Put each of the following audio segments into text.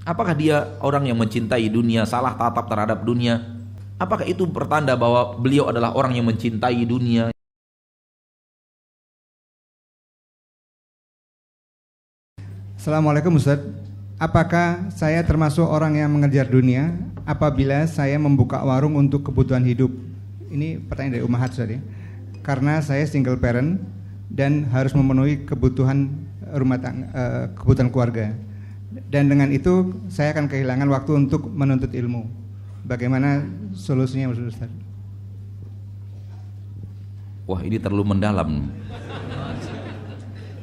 Apakah dia orang yang mencintai dunia, salah tatap terhadap dunia? Apakah itu pertanda bahwa beliau adalah orang yang mencintai dunia? Assalamualaikum Ustaz. Apakah saya termasuk orang yang mengejar dunia apabila saya membuka warung untuk kebutuhan hidup? Ini pertanyaan dari Umahat Ustaz ya. Karena saya single parent dan harus memenuhi kebutuhan rumah tangga, kebutuhan keluarga. Dan dengan itu saya akan kehilangan waktu untuk menuntut ilmu. Bagaimana solusinya Ustaz? Wah, ini terlalu mendalam.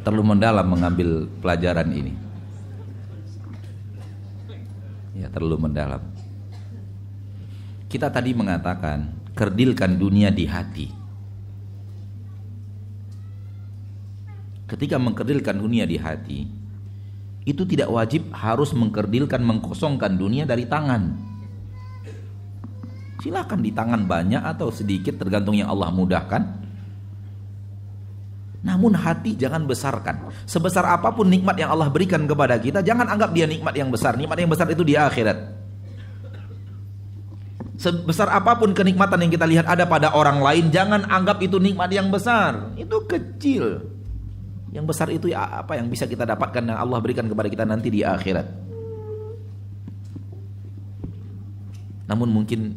Terlalu mendalam mengambil pelajaran ini. Ya, terlalu mendalam. Kita tadi mengatakan, kerdilkan dunia di hati. Ketika mengkerdilkan dunia di hati, itu tidak wajib harus mengkerdilkan, mengkosongkan dunia dari tangan. Silakan di tangan banyak atau sedikit tergantung yang Allah mudahkan. Namun hati jangan besarkan. Sebesar apapun nikmat yang Allah berikan kepada kita, jangan anggap dia nikmat yang besar. Nikmat yang besar itu di akhirat. Sebesar apapun kenikmatan yang kita lihat ada pada orang lain, jangan anggap itu nikmat yang besar. Itu kecil. Yang besar itu ya apa yang bisa kita dapatkan yang Allah berikan kepada kita nanti di akhirat. Namun mungkin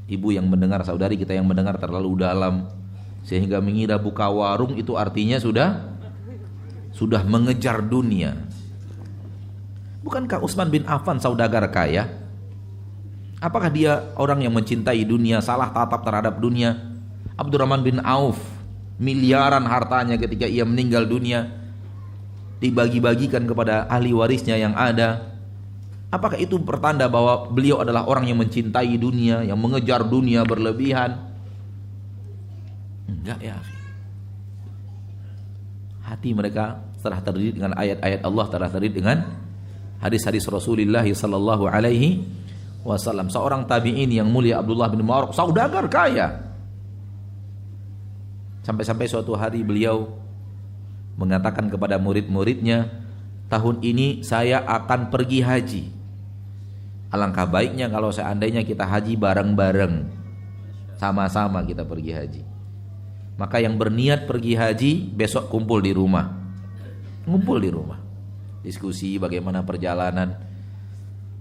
ibu yang mendengar, saudari kita yang mendengar terlalu dalam sehingga mengira buka warung itu artinya sudah mengejar dunia. Bukankah Utsman bin Affan saudagar kaya? Apakah dia orang yang mencintai dunia, salah tatap terhadap dunia? Abdurrahman bin Auf, miliaran hartanya ketika ia meninggal dunia dibagi-bagikan kepada ahli warisnya yang ada. Apakah itu pertanda bahwa beliau adalah orang yang mencintai dunia, yang mengejar dunia berlebihan? Enggak ya. Hati mereka telah terdidik dengan ayat-ayat Allah, telah terdidik dengan hadis-hadis Rasulullah sallallahu alaihi wasallam. Seorang tabi'in yang mulia Abdullah bin Mubarak, saudagar kaya. Sampai-sampai suatu hari beliau mengatakan kepada murid-muridnya, tahun ini saya akan pergi haji. Alangkah baiknya kalau seandainya kita haji bareng-bareng, sama-sama kita pergi haji. Maka yang berniat pergi haji besok kumpul di rumah. Ngumpul di rumah. Diskusi bagaimana perjalanan.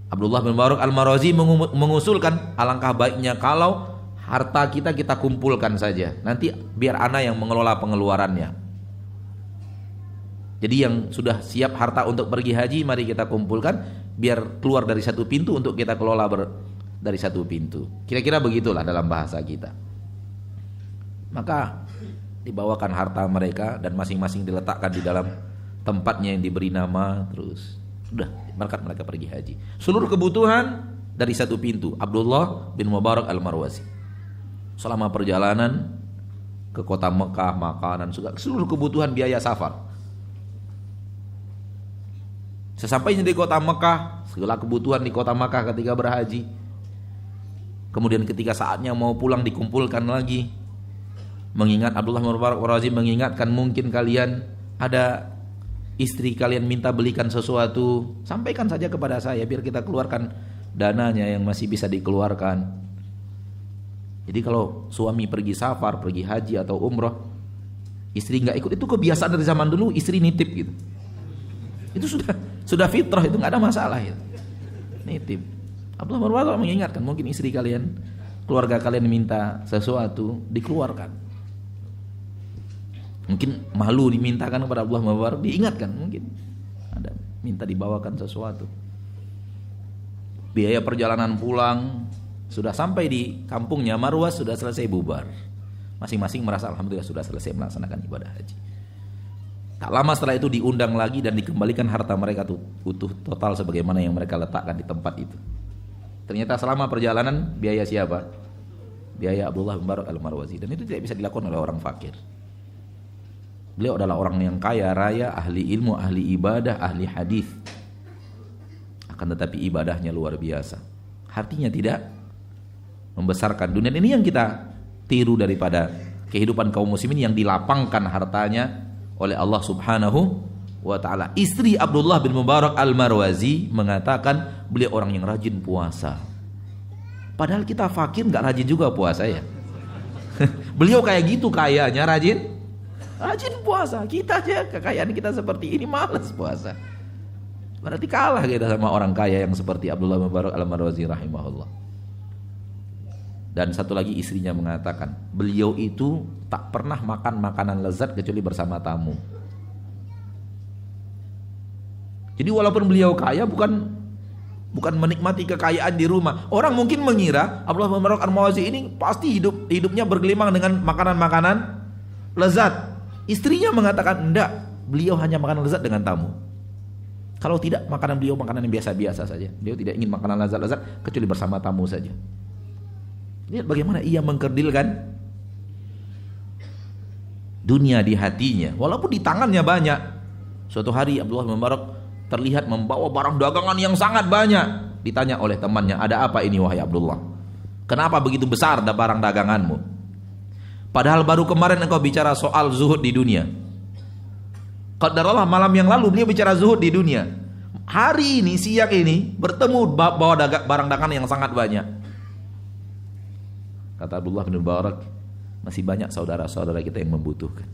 Abdullah bin Mubarak Al-Marazi mengusulkan alangkah baiknya kalau harta kita kumpulkan saja. Nanti biar ana yang mengelola pengeluarannya. Jadi yang sudah siap harta untuk pergi haji, mari kita kumpulkan biar keluar dari satu pintu untuk kita kelola dari satu pintu. Kira-kira begitulah dalam bahasa kita. Maka dibawakan harta mereka dan masing-masing diletakkan di dalam tempatnya yang diberi nama, terus sudah mereka pergi haji. Seluruh kebutuhan dari satu pintu. Abdullah bin Mubarak Al-Marwazi. Selama perjalanan ke kota Mekah, makanan, seluruh kebutuhan biaya safar. Sesampainya di kota Mekah, segala kebutuhan di kota Mekah ketika berhaji. Kemudian ketika saatnya mau pulang dikumpulkan lagi. Mengingat Abdullah bin Mubarak Al-Marwazi mengingatkan, mungkin kalian ada istri kalian minta belikan sesuatu, sampaikan saja kepada saya biar kita keluarkan dananya yang masih bisa dikeluarkan. Jadi kalau suami pergi safar, pergi haji atau umroh, istri nggak ikut, itu kebiasaan dari zaman dulu, istri nitip gitu. Itu sudah fitrah, itu nggak ada masalah ya. Nitip. Abdullah bin Mubarak mengingatkan, mungkin istri kalian, keluarga kalian minta sesuatu, dikeluarkan. Mungkin malu dimintakan kepada Abdullah bin Mubarak, diingatkan, mungkin ada minta dibawakan sesuatu. Biaya perjalanan pulang, sudah sampai di kampungnya Marwas, sudah selesai bubar. Masing-masing merasa alhamdulillah sudah selesai melaksanakan ibadah haji. Tak lama setelah itu diundang lagi dan dikembalikan harta mereka utuh total sebagaimana yang mereka letakkan di tempat itu. Ternyata selama perjalanan biaya siapa? Biaya Abdullah bin Mubarak Al-Marwazi, dan itu tidak bisa dilakukan oleh orang fakir. Beliau adalah orang yang kaya raya, ahli ilmu, ahli ibadah, ahli hadis. Akan tetapi ibadahnya luar biasa. Hatinya tidak membesarkan dunia. Ini yang kita tiru daripada kehidupan kaum muslimin yang dilapangkan hartanya oleh Allah Subhanahu wa ta'ala. Istri Abdullah bin Mubarak Al-Marwazi mengatakan beliau orang yang rajin puasa. Padahal kita fakir nggak rajin juga puasa ya. Beliau kayak gitu kayanya rajin puasa. Kita aja kekayaan kita seperti ini malas puasa. Berarti kalah kita sama orang kaya yang seperti Abdullah bin Mubarak Al-Marwazi rahimahullah. Dan satu lagi istrinya mengatakan beliau itu tak pernah makan makanan lezat kecuali bersama tamu. Jadi walaupun beliau kaya bukan menikmati kekayaan di rumah. Orang mungkin mengira Abdullah bin Mubarak Al-Marwazi ini pasti hidupnya bergelimang dengan makanan-makanan lezat. Istrinya mengatakan enggak, beliau hanya makan lezat dengan tamu. Kalau tidak, makanan beliau makanan yang biasa-biasa saja. Beliau tidak ingin makanan lezat-lezat kecuali bersama tamu saja. Lihat bagaimana ia mengkerdilkan dunia di hatinya, walaupun di tangannya banyak. Suatu hari Abdullah bin Mubarak terlihat membawa barang dagangan yang sangat banyak. Ditanya oleh temannya, ada apa ini wahai Abdullah? Kenapa begitu besar barang daganganmu? Padahal baru kemarin engkau bicara soal zuhud di dunia. Qadarullah malam yang lalu beliau bicara zuhud di dunia. Hari ini, siang ini bertemu bawa barang dagangan yang sangat banyak. Kata Abdullah bin Mubarak, masih banyak saudara-saudara kita yang membutuhkan.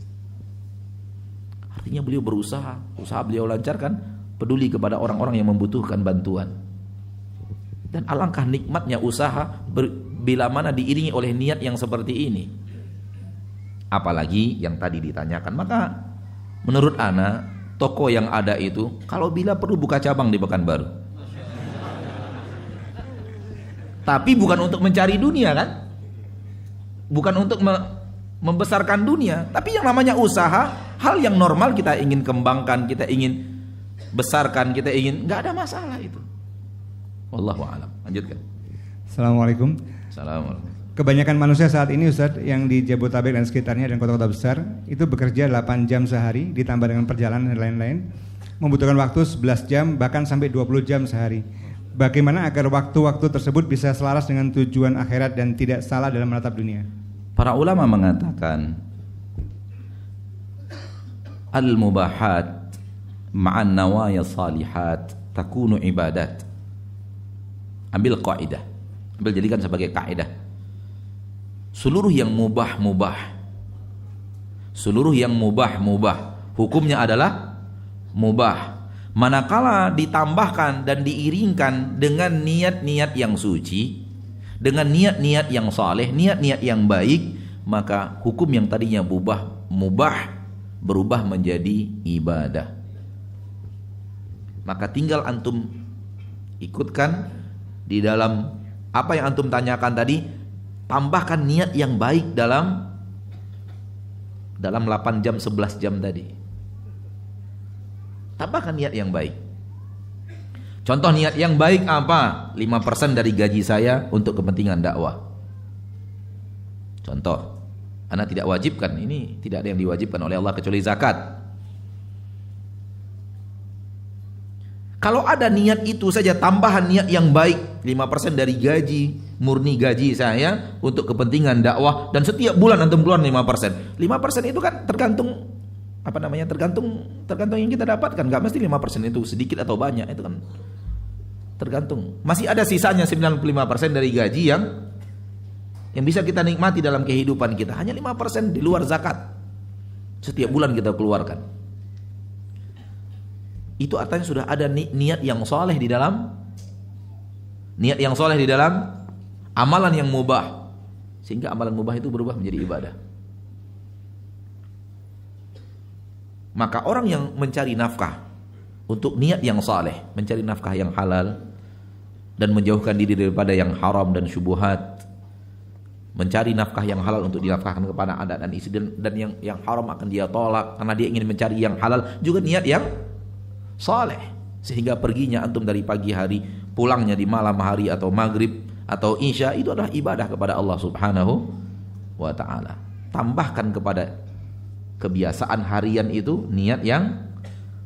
Artinya beliau berusaha, usaha beliau lancarkan, peduli kepada orang-orang yang membutuhkan bantuan. Dan alangkah nikmatnya usaha bila mana diiringi oleh niat yang seperti ini. Apalagi yang tadi ditanyakan. Maka menurut ana, toko yang ada itu kalau bila perlu buka cabang di Pekanbaru. Tapi bukan untuk mencari dunia kan? Bukan untuk membesarkan dunia, tapi yang namanya usaha, hal yang normal kita ingin kembangkan, kita ingin besarkan, kita ingin, nggak ada masalah itu. Wallahu a'lam. Lanjutkan. Assalamualaikum. Assalamualaikum. Kebanyakan manusia saat ini Ustadz yang di Jabodetabek dan sekitarnya dan kota-kota besar itu bekerja 8 jam sehari ditambah dengan perjalanan dan lain-lain, membutuhkan waktu 11 jam bahkan sampai 20 jam sehari. Bagaimana agar waktu-waktu tersebut bisa selaras dengan tujuan akhirat dan tidak salah dalam menatap dunia? Para ulama mengatakan al-mubahat ma'an nawaya salihat takunu ibadat. Ambil kaidah, ambil jadikan sebagai kaidah. Seluruh yang mubah-mubah, seluruh yang mubah-mubah, hukumnya adalah mubah. Manakala ditambahkan dan diiringkan dengan niat-niat yang suci, dengan niat-niat yang saleh, niat-niat yang baik, maka hukum yang tadinya mubah berubah menjadi ibadah. Maka tinggal antum ikutkan di dalam apa yang antum tanyakan tadi, tambahkan niat yang baik dalam 8 jam 11 jam tadi. Tambahkan niat yang baik. Contoh niat yang baik apa? 5% dari gaji saya untuk kepentingan dakwah. Contoh, Anda tidak wajibkan, ini tidak ada yang diwajibkan oleh Allah kecuali zakat. Kalau ada niat itu saja, tambahan niat yang baik, 5% dari gaji, murni gaji saya untuk kepentingan dakwah, dan setiap bulan antum keluar 5%. 5% itu kan tergantung tergantung yang kita dapatkan. Gak mesti 5% itu sedikit atau banyak, itu kan tergantung. Masih ada sisanya 95% dari gaji yang bisa kita nikmati dalam kehidupan kita. Hanya 5% di luar zakat setiap bulan kita keluarkan. Itu artinya sudah ada niat yang soleh di dalam amalan yang mubah, sehingga amalan mubah itu berubah menjadi ibadah. Maka orang yang mencari nafkah untuk niat yang saleh, mencari nafkah yang halal dan menjauhkan diri daripada yang haram dan syubhat, mencari nafkah yang halal untuk dinafkahkan kepada anak dan istri, dan yang haram akan dia tolak karena dia ingin mencari yang halal, juga niat yang saleh, sehingga perginya antum dari pagi hari, pulangnya di malam hari atau maghrib atau isya, itu adalah ibadah kepada Allah Subhanahu wa ta'ala. Tambahkan kepada kebiasaan harian itu niat yang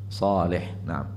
saleh. Nah,